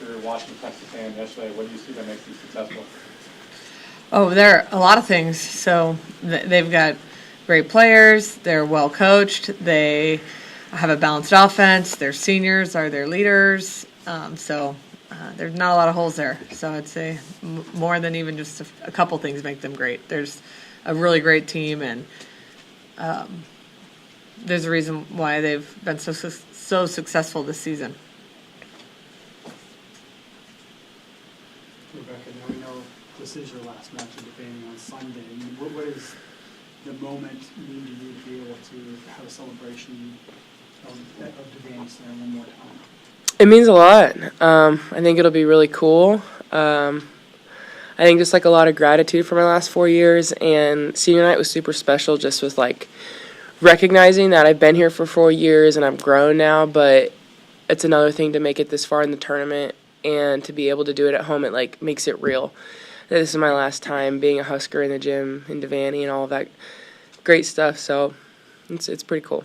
after watching Texas A&M yesterday, what do you see that makes you successful? Oh, there are a lot of things. So they've got great players. They're well coached. They have a balanced offense. Their seniors are their leaders. There's not a lot of holes there. So I'd say more than even just a couple things make them great. There's a really great team, and there's a reason why they've been so successful this season. Rebecca, now we know this is your last match of debating on Sunday. What does the moment mean to you to be able to have a celebration of debating Slayer one more time? It means a lot. I think it'll be really cool. I think just like a lot of gratitude for my last 4 years, and senior night was super special just with like recognizing that I've been here for 4 years and I've grown now, but it's another thing to make it this far in the tournament and to be able to do it at home. It like makes it real. This is my last time being a Husker in the gym in Devaney and all of that great stuff, so it's pretty cool.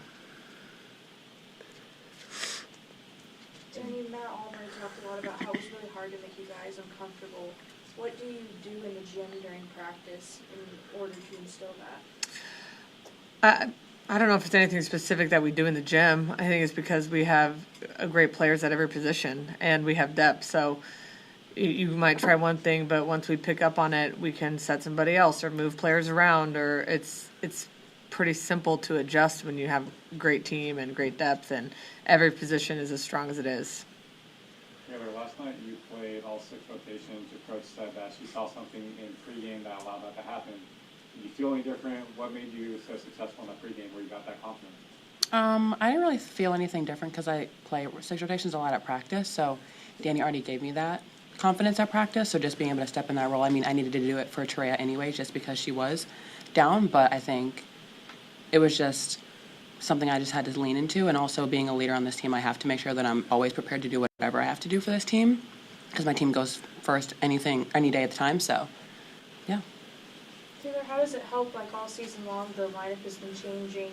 Danny, Matt Allmer talked a lot about how it was really hard to make you guys uncomfortable. What do you do in the gym during practice in order to instill that? I don't know if it's anything specific that we do in the gym. I think it's because we have great players at every position and we have depth. So you might try one thing, but once we pick up on it, we can set somebody else or move players around. Or it's pretty simple to adjust when you have a great team and great depth, and every position is as strong as it is. Taylor, last night you played all 6 rotations. Your coach said that she saw something in pregame that allowed that to happen. Did you feel any different? What made you so successful in the pregame where you got that confidence? I didn't really feel anything different because I play 6 rotations a lot at practice, so Danny already gave me that confidence at practice, so just being able to step in that role. I mean, I needed to do it for Terea anyway just because she was down, but I think it was just something I just had to lean into, and also being a leader on this team, I have to make sure that I'm always prepared to do whatever I have to do for this team because my team goes first any day at the time, so yeah. Taylor, how does it help, like all season long, the lineup has been changing?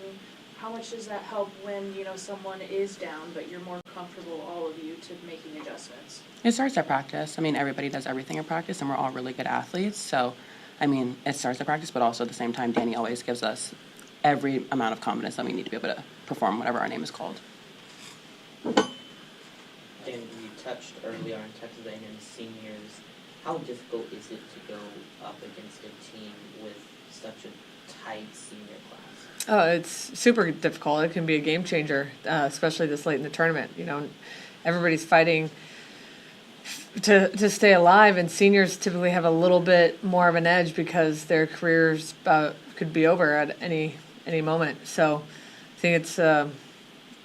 How much does that help when, someone is down, but you're more comfortable, all of you, to making adjustments? It starts at practice. I mean, everybody does everything at practice, and we're all really good athletes. So, I mean, it starts at practice, but also at the same time, Danny always gives us every amount of confidence that we need to be able to perform whatever our name is called. Dan, you touched earlier on Texas A&M seniors. How difficult is it to go up against a team with such a tight senior class? Oh, it's super difficult. It can be a game changer, especially this late in the tournament. Everybody's fighting to stay alive, and seniors typically have a little bit more of an edge because their careers could be over at any moment. So I think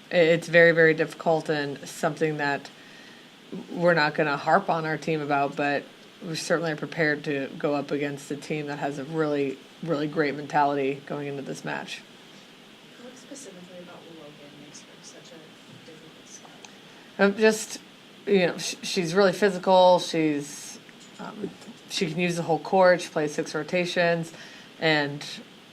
it's very, very difficult and something that we're not going to harp on our team about, but we certainly are prepared to go up against a team that has a really, really great mentality going into this match. What specifically about Logan makes her such a difficult scout? She's really physical. She can use the whole court. She plays 6 rotations, and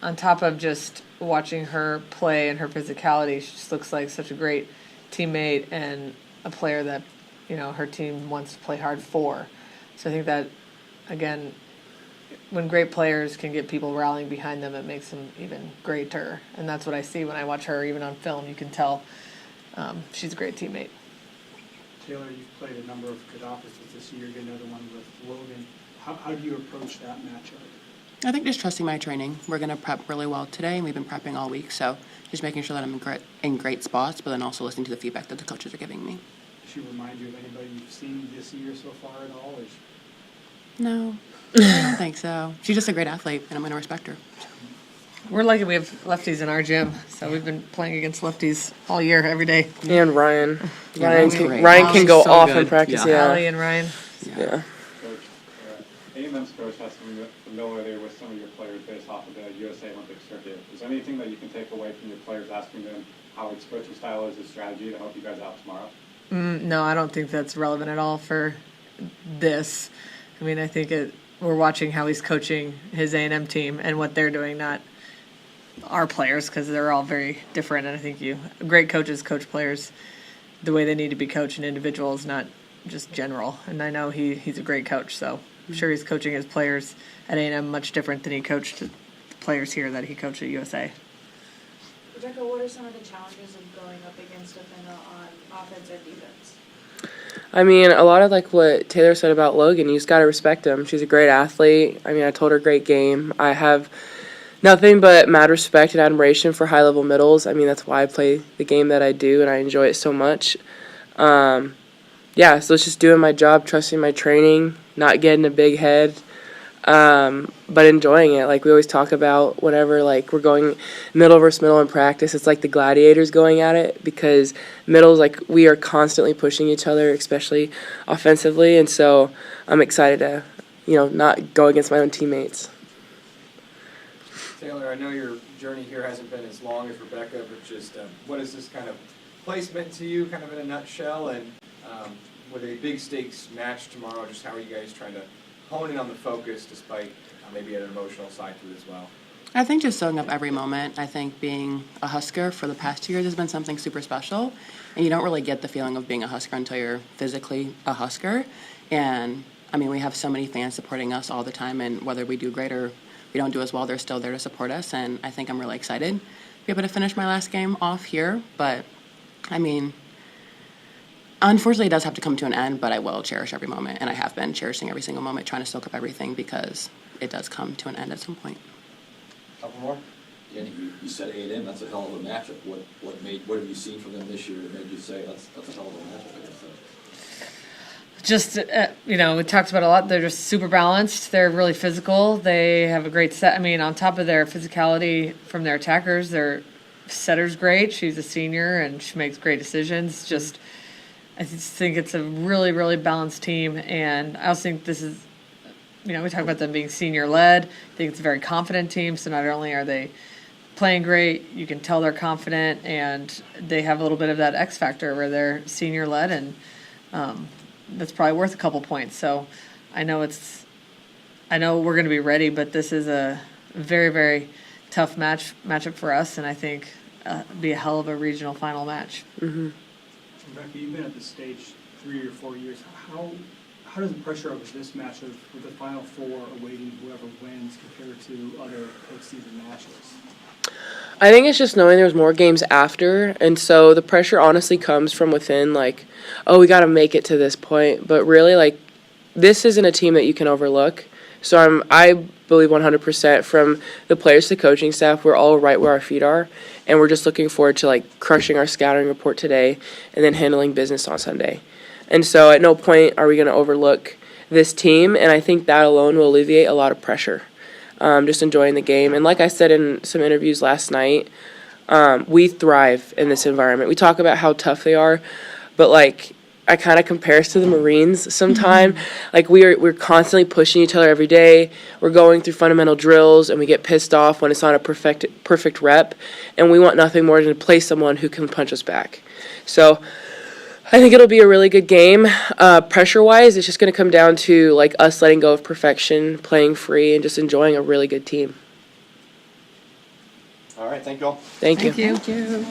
on top of just watching her play and her physicality, she just looks like such a great teammate and a player that her team wants to play hard for. So I think that, again, when great players can get people rallying behind them, it makes them even greater. And that's what I see when I watch her, even on film. You can tell she's a great teammate. Taylor, you've played a number of good opposites this year. You get another one with Logan. How do you approach that matchup? I think just trusting my training. We're going to prep really well today, and we've been prepping all week, so just making sure that I'm in great spots, but then also listening to the feedback that the coaches are giving me. Does she remind you of anybody you've seen this year so far at all? Or No, I don't think so. She's just a great athlete, and I'm going to respect her. We're lucky we have lefties in our gym, so we've been playing against lefties all year, every day. And Ryan. Yeah, Ryan can go so off good. in practice, Yeah. Ali and Ryan. Yeah. Coach, A&M's coach has some familiarity with some of your players based off of the USA Olympic circuit. Is there anything that you can take away from your players, asking them how its coaching style is, a strategy to help you guys out tomorrow? No, I don't think that's relevant at all for this. I mean, I think we're watching how he's coaching his A&M team and what they're doing, not our players, because they're all very different. And I think great coaches coach players the way they need to be coached, and individuals, not just general. And I know he's a great coach, so I'm sure he's coaching his players at A&M much different than he coached the players here that he coached at USA. Rebecca, what are some of the challenges of going up against Athena on offense and defense? I mean, a lot of like what Taylor said about Logan, you just got to respect him. She's a great athlete. I mean, I told her great game. I have nothing but mad respect and admiration for high-level middles. I mean, that's why I play the game that I do, and I enjoy it so much. Yeah, so it's just doing my job, trusting my training, not getting a big head, but enjoying it. Like we always talk about whenever like we're going middle versus middle in practice, it's like the gladiators going at it, because middles, like we are constantly pushing each other, especially offensively, and so I'm excited to, not go against my own teammates. Taylor, I know your journey here hasn't been as long as Rebecca, but just what is this kind of placement to you, kind of in a nutshell, and with a big stakes match tomorrow, just how are you guys trying to hone in on the focus despite maybe an emotional side to it as well? I think just soaking up every moment. I think being a Husker for the past 2 years has been something super special, and you don't really get the feeling of being a Husker until you're physically a Husker. And I mean, we have so many fans supporting us all the time, and whether we do great or we don't do as well, they're still there to support us, and I think I'm really excited to be able to finish my last game off here. But I mean, unfortunately, it does have to come to an end, but I will cherish every moment, and I have been cherishing every single moment, trying to soak up everything, because it does come to an end at some point. Couple more? Danny, you said A&M. That's a hell of a matchup. What have you seen from them this year that made you say that's a hell of a matchup? I guess. Just, we talked about a lot. They're just super balanced. They're really physical. They have a great set. I mean, on top of their physicality from their attackers, their setter's great. She's a senior, and she makes great decisions. I just think it's a really, really balanced team. And I also think this is, we talk about them being senior-led. I think it's a very confident team. So not only are they playing great, you can tell they're confident, and they have a little bit of that X factor where they're senior-led, and that's probably worth a couple points. So I know we're going to be ready, but this is a very, very tough matchup for us, and I think be a hell of a regional final match. Mm-hmm. Rebecca, you've been at this stage 3 or 4 years. How does the pressure of this match with the Final Four awaiting whoever wins compare to other postseason matches? I think it's just knowing there's more games after, and so the pressure honestly comes from within, like, oh, we got to make it to this point, but really, like, this isn't a team that you can overlook. So I believe 100% from the players to the coaching staff, we're all right where our feet are, and we're just looking forward to, like, crushing our scouting report today and then handling business on Sunday. And so at no point are we going to overlook this team, and I think that alone will alleviate a lot of pressure. Just enjoying the game. And like I said in some interviews last night, we thrive in this environment. We talk about how tough they are, but like I kind of compare us to the Marines sometime. Like we're constantly pushing each other every day. We're going through fundamental drills, and we get pissed off when it's not a perfect rep, and we want nothing more than to play someone who can punch us back. So I think it'll be a really good game. Pressure-wise, it's just going to come down to like us letting go of perfection, playing free, and just enjoying a really good team. All right, thank you all. Thank you. Thank you.